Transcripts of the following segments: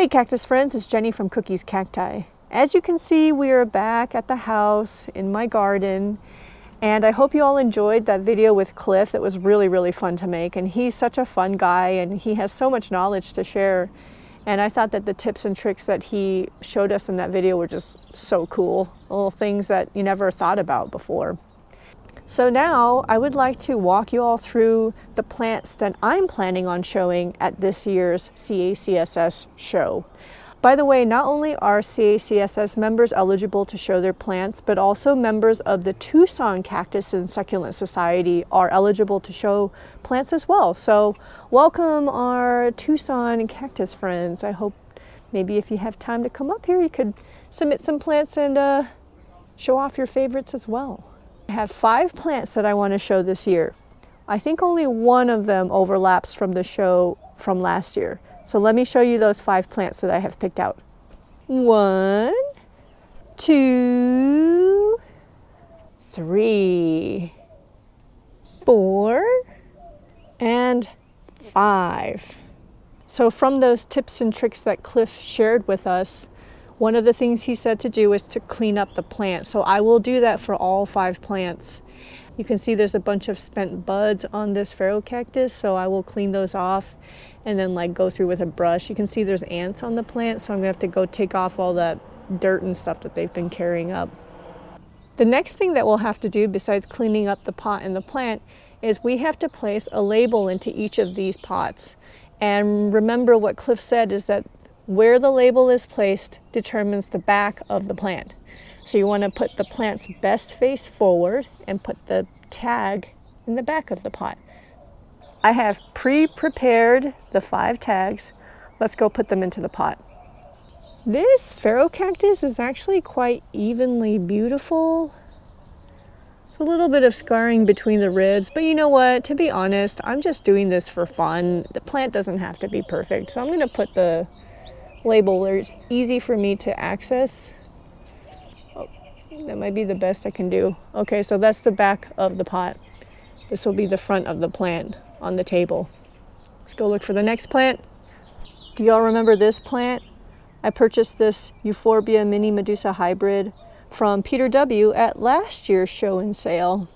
Hey cactus friends, it's Jenny from Cookies Cacti. As you can see, we are back at the house in my garden, and I hope you all enjoyed that video with Cliff. It was really fun to make, and he's such a fun guy and he has so much knowledge to share. And I thought that the tips and tricks that he showed us in that video were just so cool. Little things that you never thought about before. So now I would like to walk you all through the plants that I'm planning on showing at this year's CACSS show. By the way, not only are CACSS members eligible to show their plants, but also members of the Tucson Cactus and Succulent Society are eligible to show plants as well. So welcome our Tucson cactus friends. I hope maybe if you have time to come up here, you could submit some plants and show off your favorites as well. I have 5 plants that I want to show this year. I think only one of them overlaps from the show from last year. So let me show you those 5 plants that I have picked out. 1, 2, 3, 4, and 5. So from those tips and tricks that Cliff shared with us, one of the things he said to do is to clean up the plant. So I will do that for all 5 plants. You can see there's a bunch of spent buds on this pharaoh cactus, so I will clean those off and then go through with a brush. You can see there's ants on the plant, so I'm gonna have to go take off all that dirt and stuff that they've been carrying up. The next thing that we'll have to do besides cleaning up the pot and the plant is we have to place a label into each of these pots. And remember what Cliff said is that where the label is placed determines the back of the plant. So you want to put the plant's best face forward and put the tag in the back of the pot. I have pre-prepared the 5 tags. Let's go put them into the pot. This pharaoh cactus is actually quite evenly beautiful. It's a little bit of scarring between the ribs, but you know what? To be honest, I'm just doing this for fun. The plant doesn't have to be perfect, so I'm going to put the label where it's easy for me to access. Oh, that might be the best I can do. Okay, so that's the back of the pot. This will be the front of the plant on the table. Let's go look for the next plant. Do y'all remember this plant? I purchased this Euphorbia Mini Medusa hybrid from Peter W. at last year's show and sale.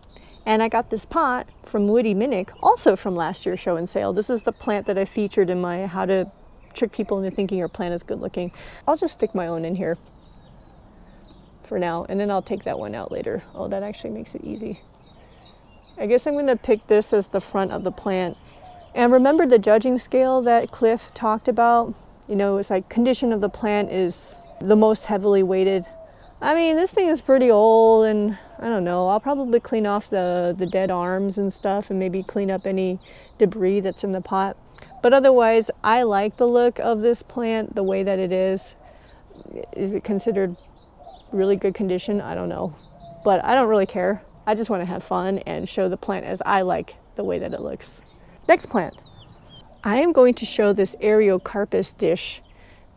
And I got this pot from Woody Minnick, also from last year's show and sale. This is the plant that I featured in my How to Trick People into Thinking Your Plant is Good Looking. I'll just stick my own in here for now, and then I'll take that one out later. Oh, that actually makes it easy. I guess I'm going to pick this as the front of the plant. And remember the judging scale that Cliff talked about? You know, it's like condition of the plant is the most heavily weighted. I mean, this thing is pretty old, and I don't know, I'll probably clean off the dead arms and stuff and maybe clean up any debris that's in the pot. But otherwise, I like the look of this plant the way that it is. Is it considered really good condition? I don't know. But I don't really care. I just want to have fun and show the plant as I like the way that it looks. Next plant. I am going to show this Ariocarpus dish.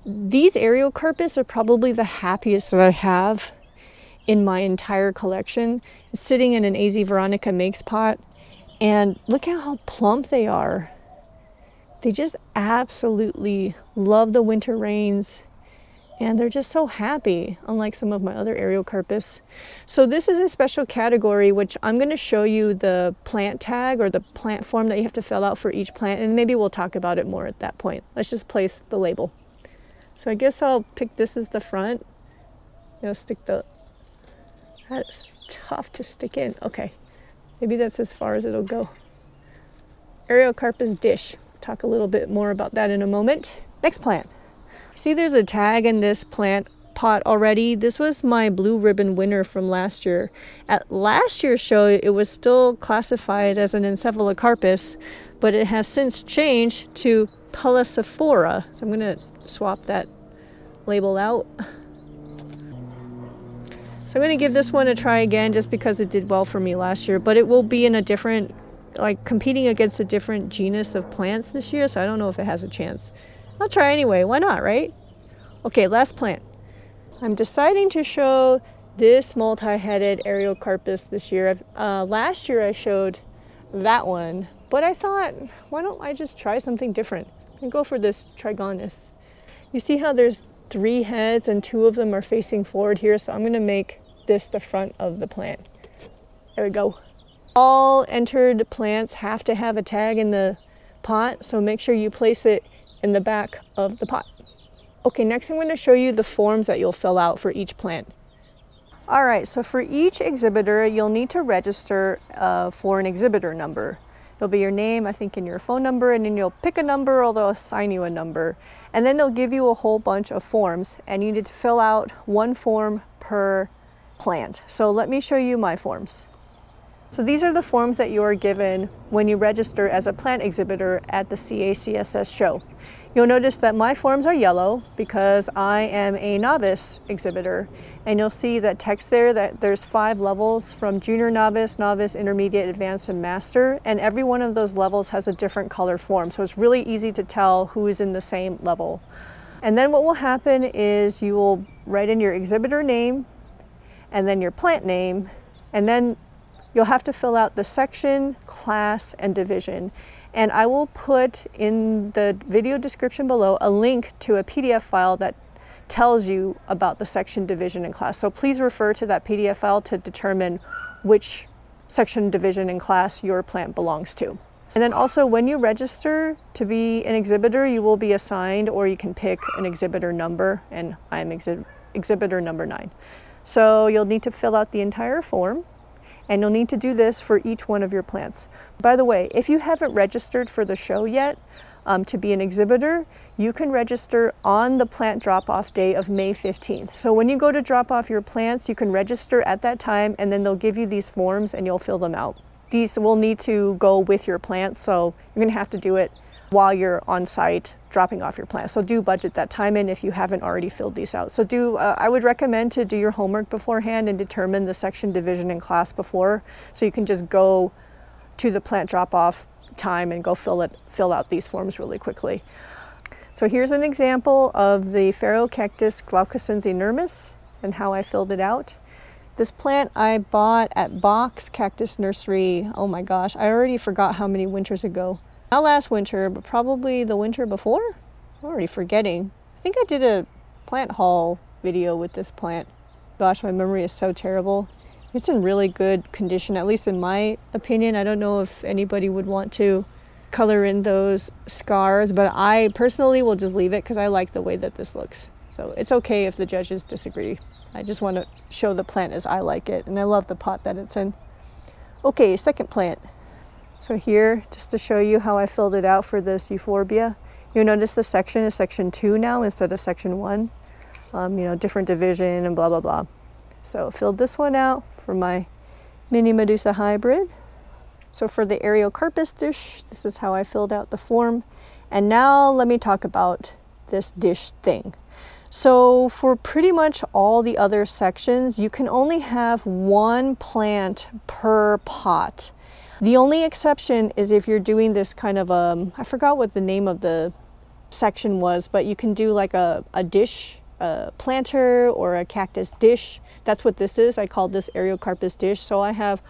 These Ariocarpus are probably the happiest that I have in my entire collection. It's sitting in an AZ Veronica Makes pot. And look at how plump they are. They just absolutely love the winter rains, and they're just so happy, unlike some of my other Ariocarpus. So this is a special category, which I'm going to show you the plant tag or the plant form that you have to fill out for each plant, and maybe we'll talk about it more at that point. Let's just place the label. So I guess I'll pick this as the front. Stick the... That's tough to stick in. Okay, maybe that's as far as it'll go. Ariocarpus dish. Talk a little bit more about that in a moment. Next plant. See, there's a tag in this plant pot already. This was my blue ribbon winner from last year. At last year's show, it was still classified as an encephalocarpus, but it has since changed to Pellicephora. So I'm going to swap that label out. So I'm going to give this one a try again just because it did well for me last year, but it will be in a different, competing against a different genus of plants this year, so I don't know if it has a chance. I'll try anyway. Why not, right? Okay, last plant. I'm deciding to show this multi-headed Ariocarpus this year. Last year I showed that one, but I thought, why don't I just try something different and go for this Trigonus. You see how there's 3 heads and 2 of them are facing forward here, so I'm going to make this the front of the plant. There we go. All entered plants have to have a tag in the pot, so make sure you place it in the back of the pot. Okay, next I'm going to show you the forms that you'll fill out for each plant. All right, so for each exhibitor, you'll need to register for an exhibitor number. It'll be your name, I think, and your phone number, and then you'll pick a number or they'll assign you a number. And then they'll give you a whole bunch of forms, and you need to fill out 1 form per plant. So let me show you my forms. So these are the forms that you are given when you register as a plant exhibitor at the CACSS show. You'll notice that my forms are yellow because I am a novice exhibitor, and you'll see that text there that there's 5 levels from junior novice, novice, intermediate, advanced, and master, and every one of those levels has a different color form, so it's really easy to tell who is in the same level. And then what will happen is you will write in your exhibitor name and then your plant name, and then you'll have to fill out the section, class, and division. And I will put in the video description below a link to a PDF file that tells you about the section, division, and class. So please refer to that PDF file to determine which section, division, and class your plant belongs to. And then also when you register to be an exhibitor, you will be assigned, or you can pick an exhibitor number, and I'm exhibitor number 9. So you'll need to fill out the entire form. And you'll need to do this for each one of your plants. By the way, if you haven't registered for the show yet to be an exhibitor, you can register on the plant drop-off day of May 15th. So when you go to drop off your plants, you can register at that time, and then they'll give you these forms and you'll fill them out. These will need to go with your plants, so you're gonna have to do it while you're on site dropping off your plant. So do budget that time in if you haven't already filled these out. So I would recommend to do your homework beforehand and determine the section, division, and class before, so you can just go to the plant drop-off time and go fill out these forms really quickly. So here's an example of the Cactus glaucescens inermis and how I filled it out. This plant I bought at CACSS Cactus Nursery, oh my gosh, I already forgot how many winters ago. Not last winter, but probably the winter before? I'm already forgetting. I think I did a plant haul video with this plant. Gosh, my memory is so terrible. It's in really good condition, at least in my opinion. I don't know if anybody would want to color in those scars, but I personally will just leave it because I like the way that this looks. So it's okay if the judges disagree. I just want to show the plant as I like it, and I love the pot that it's in. Okay, second plant. So here, just to show you how I filled it out for this euphorbia, you'll notice the section is section 2 now instead of section 1. Different division and blah, blah, blah. So filled this one out for my mini Medusa hybrid. So for the Aerocarpus dish, this is how I filled out the form. And now let me talk about this dish thing. So for pretty much all the other sections, you can only have 1 plant per pot. The only exception is if you're doing this kind of I forgot what the name of the section was, but you can do like a dish, a planter or a cactus dish. That's what this is. I called this Aerocarpus dish. So I have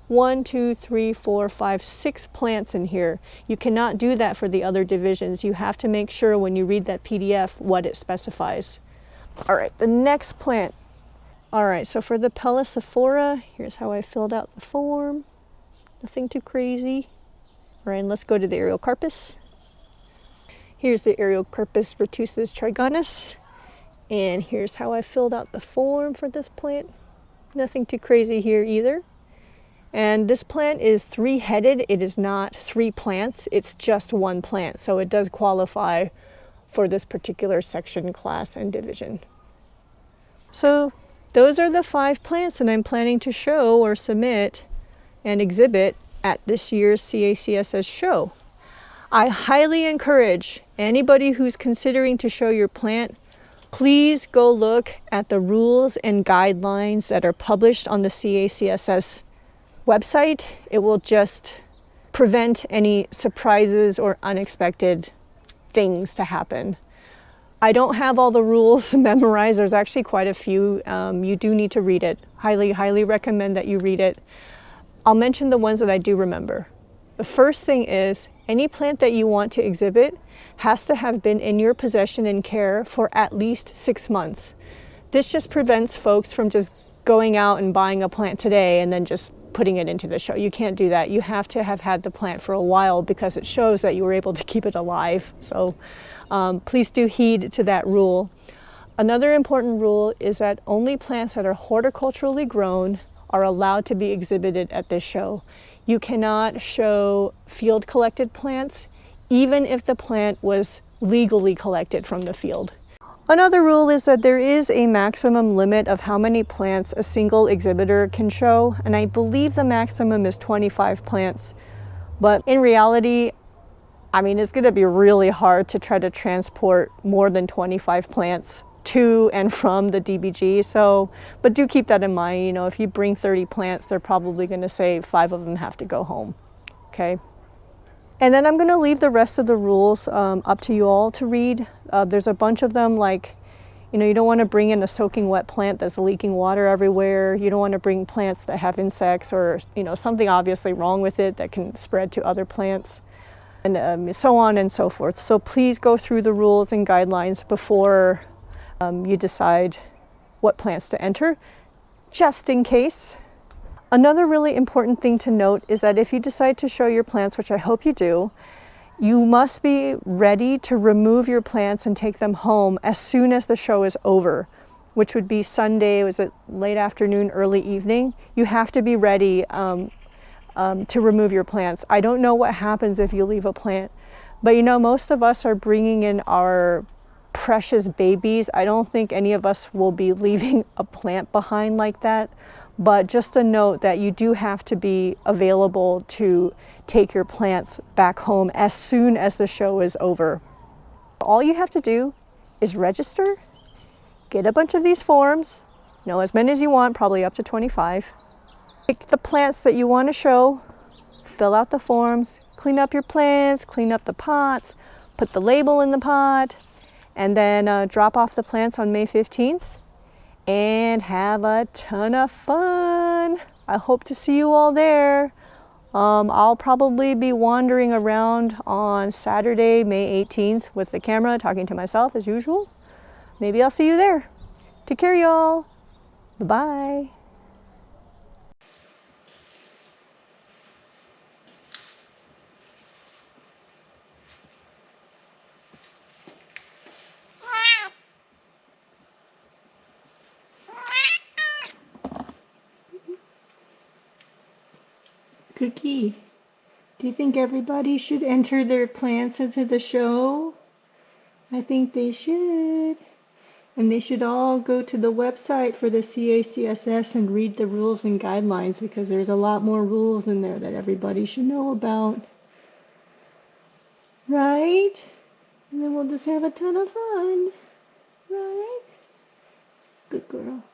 1, 2, 3, 4, 5, 6 plants in here. You cannot do that for the other divisions. You have to make sure when you read that PDF what it specifies. All right, the next plant. All right, so for the Pellicophora, here's how I filled out the form. Nothing too crazy. All right, and let's go to the Aerocarpus. Here's the Aerocarpus retusus trigonus. And here's how I filled out the form for this plant. Nothing too crazy here either. And this plant is 3-headed. It is not 3 plants. It's just 1 plant. So it does qualify for this particular section, class, and division. So those are the 5 plants that I'm planning to show or submit and exhibit at this year's CACSS show. I highly encourage anybody who's considering to show your plant, please go look at the rules and guidelines that are published on the CACSS website. It will just prevent any surprises or unexpected things to happen. I don't have all the rules memorized. There's actually quite a few. You do need to read it. Highly recommend that you read it. I'll mention the ones that I do remember. The first thing is any plant that you want to exhibit has to have been in your possession and care for at least 6 months. This just prevents folks from just going out and buying a plant today and then just putting it into the show. You can't do that. You have to have had the plant for a while because it shows that you were able to keep it alive. So please do heed to that rule. Another important rule is that only plants that are horticulturally grown are allowed to be exhibited at this show. You cannot show field collected plants, even if the plant was legally collected from the field. Another rule is that there is a maximum limit of how many plants a single exhibitor can show, and I believe the maximum is 25 plants. But in reality, I mean, it's going to be really hard to try to transport more than 25 plants to and from the DBG. So, but do keep that in mind. You know, if you bring 30 plants, they're probably going to say 5 of them have to go home. Okay. And then I'm going to leave the rest of the rules up to you all to read. There's a bunch of them, like, you know, you don't want to bring in a soaking wet plant that's leaking water everywhere. You don't want to bring plants that have insects or, you know, something obviously wrong with it that can spread to other plants, and so on and so forth. So please go through the rules and guidelines before you decide what plants to enter, just in case. Another really important thing to note is that if you decide to show your plants, which I hope you do, you must be ready to remove your plants and take them home as soon as the show is over, which would be Sunday, was it late afternoon, early evening? You have to be ready to remove your plants. I don't know what happens if you leave a plant, but you know, most of us are bringing in our precious babies. I don't think any of us will be leaving a plant behind like that, but just a note that you do have to be available to take your plants back home as soon as the show is over. All you have to do is register, get a bunch of these forms, you know, as many as you want, probably up to 25. Pick the plants that you want to show, fill out the forms, clean up your plants, clean up the pots, put the label in the pot, and then drop off the plants on May 15th and have a ton of fun. I hope to see you all there. I'll probably be wandering around on Saturday, May 18th with the camera, talking to myself as usual. Maybe I'll see you there. Take care, y'all. Bye-bye. Cookie, do you think everybody should enter their plants into the show? I think they should. And they should all go to the website for the CACSS and read the rules and guidelines, because there's a lot more rules in there that everybody should know about. Right? And then we'll just have a ton of fun. Right? Good girl.